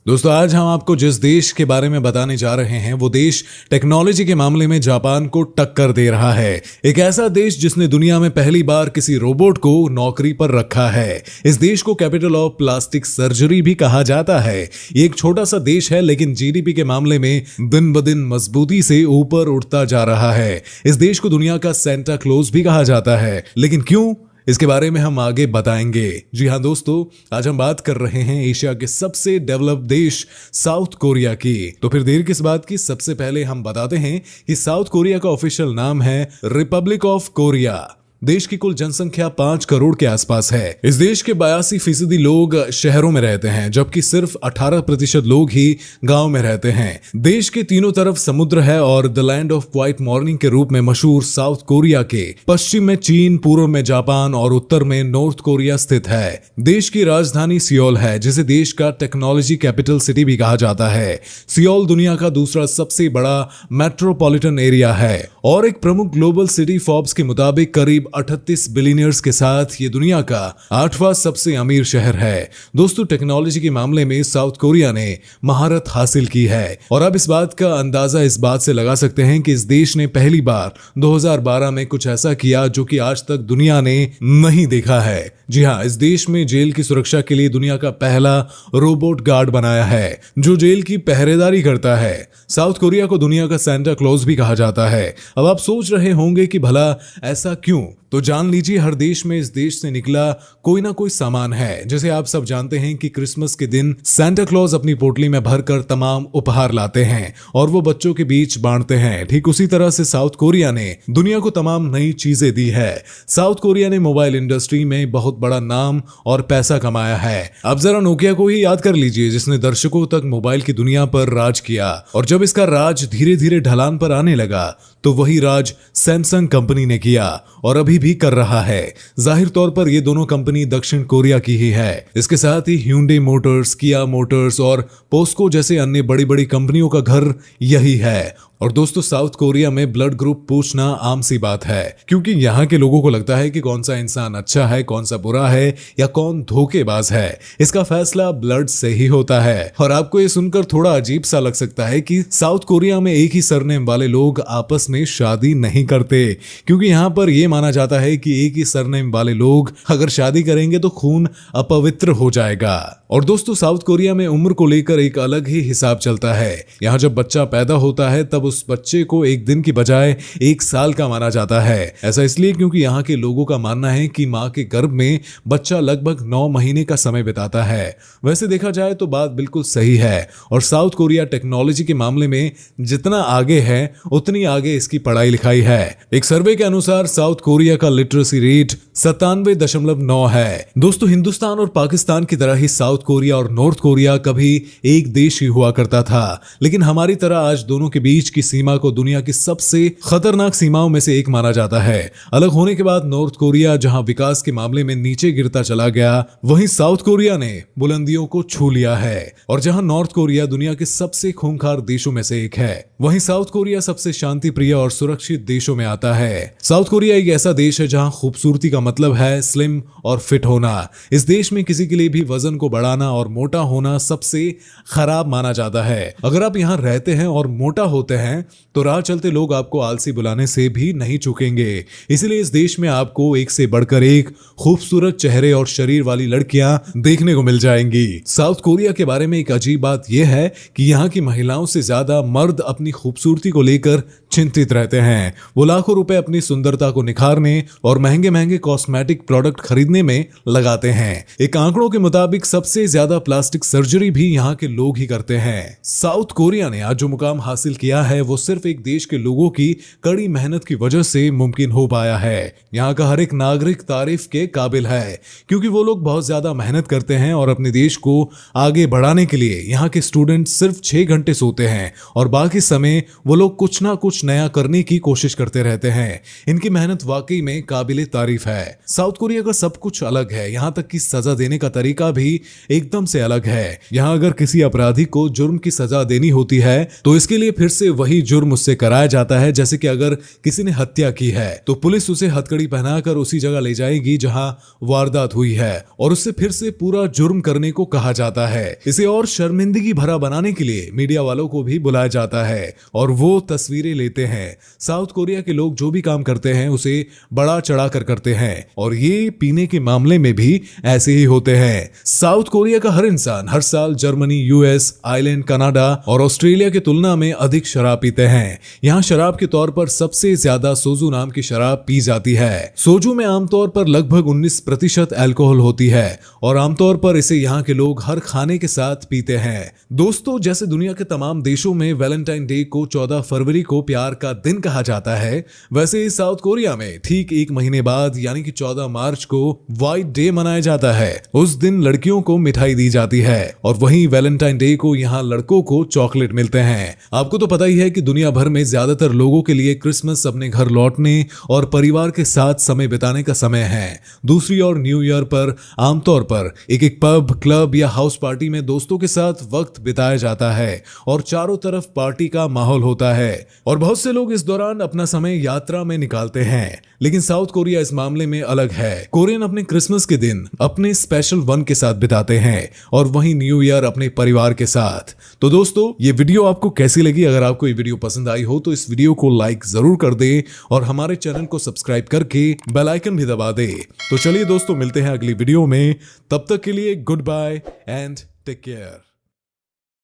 दोस्तों आज हम आपको जिस देश के बारे में बताने जा रहे हैं वो देश टेक्नोलॉजी के मामले में जापान को टक्कर दे रहा है। एक ऐसा देश जिसने दुनिया में पहली बार किसी रोबोट को नौकरी पर रखा है। इस देश को कैपिटल ऑफ प्लास्टिक सर्जरी भी कहा जाता है। ये एक छोटा सा देश है लेकिन जीडीपी के मामले में दिन ब दिन मजबूती से ऊपर उठता जा रहा है। इस देश को दुनिया का सेंटा क्लॉज भी कहा जाता है। लेकिन क्यों, इसके बारे में हम आगे बताएंगे। जी हाँ दोस्तों, आज हम बात कर रहे हैं एशिया के सबसे डेवलप्ड देश साउथ कोरिया की। तो फिर देर किस बात की, सबसे पहले हम बताते हैं कि साउथ कोरिया का ऑफिशियल नाम है रिपब्लिक ऑफ कोरिया। देश की कुल जनसंख्या 5 करोड़ के आसपास है। इस देश के 82% लोग शहरों में रहते हैं जबकि सिर्फ 18% लोग ही गांव में रहते हैं। देश के तीनों तरफ समुद्र है और the land of white morning के रूप में मशहूर साउथ कोरिया के पश्चिम में चीन, पूर्व में जापान और उत्तर में नॉर्थ कोरिया स्थित है। देश की राजधानी सियोल है जिसे देश का टेक्नोलॉजी कैपिटल सिटी भी कहा जाता है। सियोल दुनिया का दूसरा सबसे बड़ा मेट्रोपॉलिटन एरिया है और एक प्रमुख ग्लोबल सिटी फोर्ब्स के मुताबिक करीब 38 बिलियनियर्स के साथ ये दुनिया का 8वां सबसे अमीर शहर है। दोस्तों टेक्नोलॉजी के मामले में साउथ कोरिया ने महारत हासिल की है और अब इस बात का अंदाजा इस बात से लगा सकते हैं कि इस देश ने पहली बार 2012 में कुछ ऐसा किया जो कि आज तक दुनिया ने नहीं देखा है। जी हाँ, इस देश में जेल की सुरक्षा के लिए दुनिया का पहला रोबोट गार्ड बनाया है जो जेल की पहरेदारी करता है। साउथ कोरिया को दुनिया का सेंटा क्लॉज भी कहा जाता है। अब आप सोच रहे होंगे कि भला ऐसा क्यों, तो जान लीजिए हर देश में इस देश से निकला कोई ना कोई सामान है। जैसे आप सब जानते हैं कि क्रिसमस के दिन सेंटा क्लॉज अपनी पोटली में भरकर तमाम उपहार लाते हैं और वो बच्चों के बीच बांटते हैं। ठीक उसी तरह से साउथ कोरिया ने दुनिया को तमाम नई चीजें दी है। साउथ कोरिया ने मोबाइल इंडस्ट्री में बहुत बड़ा नाम और पैसा कमाया है। अब जरा नोकिया को ही याद कर लीजिए जिसने दर्शकों तक मोबाइल की दुनिया पर राज किया और जब इसका राज धीरे धीरे ढलान पर आने लगा तो वही राज सैमसंग कंपनी ने किया और अभी भी कर रहा है। जाहिर तौर पर ये दोनों कंपनी दक्षिण कोरिया की ही है। इसके साथ ही Hyundai मोटर्स, किया मोटर्स और पोस्को जैसे अन्य बड़ी बड़ी कंपनियों का घर यही है। और दोस्तों साउथ कोरिया में ब्लड ग्रुप पूछना आम सी बात है क्योंकि यहाँ के लोगों को लगता है कि कौन सा इंसान अच्छा है, कौन सा बुरा है या कौन धोखेबाज है। इसका फैसला ब्लड से ही होता है। और आपको ये सुनकर थोड़ा अजीब सा लग सकता है कि साउथ कोरिया में एक ही सरनेम वाले लोग आपस में शादी नहीं करते क्योंकि यहाँ पर यह माना जाता है कि एक ही सरनेम वाले लोग अगर शादी करेंगे तो खून अपवित्र हो जाएगा। और दोस्तों साउथ कोरिया में उम्र को लेकर एक अलग ही हिसाब चलता है। यहाँ जब बच्चा पैदा होता है तब उस बच्चे को एक दिन की बजाय 1 साल का माना जाता है। ऐसा इसलिए क्योंकि यहाँ के लोगों का मानना है कि माँ के गर्भ में बच्चा लगभग 9 महीने का समय बिताता है। वैसे देखा जाए तो बात बिल्कुल सही है और साउथ कोरिया टेक्नोलॉजी के मामले में जितना आगे है उतनी आगे इसकी पढ़ाई लिखाई है। एक सर्वे के अनुसार साउथ कोरिया का लिटरेसी रेट 97.9 है। दोस्तों हिंदुस्तान और पाकिस्तान की तरह ही साउथ कोरिया और नॉर्थ कोरिया कभी एक देश ही हुआ करता था, लेकिन हमारी तरह आज दोनों के बीच की सीमा को दुनिया की सबसे खतरनाक सीमाओं में से एक माना जाता है। अलग होने के बाद नॉर्थ कोरिया जहां विकास के मामले में नीचे गिरता चला गया, वहीं साउथ कोरिया ने बुलंदियों को छू लिया है। और जहां नॉर्थ कोरिया दुनिया के सबसे खूंखार देशों में से एक है, वहीं साउथ कोरिया सबसे शांति प्रिय और सुरक्षित देशों में आता है। साउथ कोरिया एक ऐसा देश है जहां खूबसूरती का मतलब है स्लिम और फिट होना। इस देश में किसी के लिए भी वजन को बढ़ाना और मोटा होना सबसे खराब माना जाता है। अगर आप यहाँ रहते हैं और मोटा होते हैं तो राह चलते लोग आपको आलसी बुलाने से भी नहीं चूकेंगे। इसलिए इस देश में आपको एक से बढ़कर एक खूबसूरत चेहरे और शरीर वाली लड़कियां देखने को मिल जाएंगी। साउथ कोरिया के बारे में एक अजीब बात यह है कि यहाँ की महिलाओं से ज्यादा मर्द अपनी खूबसूरती को लेकर चिंतित रहते हैं। वो लाखों रुपए अपनी सुंदरता को निखारने और महंगे महंगे कॉस्मेटिक प्रोडक्ट खरीदने में लगाते हैं। एक आंकड़ों के मुताबिक सबसे ज्यादा प्लास्टिक सर्जरी भी यहाँ के लोग ही करते हैं। साउथ कोरिया ने आज जो मुकाम हासिल किया है वो सिर्फ एक देश के लोगों की कड़ी मेहनत की वजह से मुमकिन हो पाया है। यहाँ का हर एक नागरिक तारीफ के काबिल है क्योंकि वो लोग बहुत ज्यादा मेहनत करते हैं और अपने देश को आगे बढ़ाने के लिए यहाँ के स्टूडेंट सिर्फ 6 घंटे सोते हैं और बाकी समय वो लोग कुछ ना कुछ नया करने की कोशिश करते रहते हैं। इनकी मेहनत वाकई में काबिले तारीफ है। साउथ कोरिया का सब कुछ अलग है, यहाँ तक कि सजा देने का तरीका भी एकदम से अलग है। यहाँ अगर किसी अपराधी को जुर्म की सजा देनी होती है तो इसके लिए फिर से वही जुर्म उससे कराया जाता है। जैसे कि अगर किसी ने हत्या की है तो पुलिस उसे हथकड़ी पहनाकर उसी जगह ले जाएगी जहां वारदात हुई है और उससे फिर से पूरा जुर्म करने को कहा जाता है। इसे और शर्मिंदगी भरा बनाने के लिए मीडिया वालों को भी बुलाया जाता है और वो तस्वीरें लेते हैं। साउथ कोरिया के लोग जो भी काम करते हैं उसे बड़ा चढ़ाकर करते हैं और ये पीने के मामले में भी ऐसे ही होते हैं। साउथ कोरिया का हर इंसान हर साल जर्मनी, यूएस, आयरलैंड, कनाडा और ऑस्ट्रेलिया की तुलना में अधिक शराब पीते हैं। यहाँ शराब के तौर पर सबसे ज्यादा सोजू नाम की शराब पी जाती है। सोजू में आमतौर पर लगभग 19% अल्कोहल होती है और आमतौर पर इसे यहाँ के लोग हर खाने के साथ पीते हैं। दोस्तों, जैसे दुनिया के तमाम देशों में वैलेंटाइन डे को 14 फरवरी को प्यार का दिन कहा जाता है, वैसे ही साउथ कोरिया में ठीक एक महीने बाद यानी कि 14 मार्च को व्हाइट डे मनाया जाता है। उस दिन लड़कियों को मिठाई दी जाती है और वहीं वैलेंटाइन डे को यहाँ लड़कों को चॉकलेट मिलते हैं। आपको तो पता ही है कि दुनिया भर में ज्यादातर लोगों के लिए क्रिसमस अपने घर लौटने और परिवार के साथ समय बिताने का समय है। दूसरी ओर न्यू ईयर पर आमतौर पर एक पब, क्लब या हाउस पार्टी में दोस्तों के साथ वक्त बिताया जाता है और चारों तरफ पार्टी का माहौल होता है और बहुत से लोग इस दौरान अपना समय यात्रा में निकालते हैं। लेकिन साउथ कोरिया इस मामले में अलग है। कोरियन अपने क्रिसमस के दिन अपने स्पेशल वन के साथ बिताते हैं और वहीं न्यू ईयर अपने परिवार के साथ। तो दोस्तों, ये वीडियो आपको कैसी लगी? अगर आपको ये वीडियो पसंद आई हो तो इस वीडियो को लाइक जरूर कर दे और हमारे चैनल को सब्सक्राइब करके बेल आइकन भी दबा दे। तो चलिए दोस्तों, मिलते हैं अगली वीडियो में। तब तक के लिए goodbye and take care.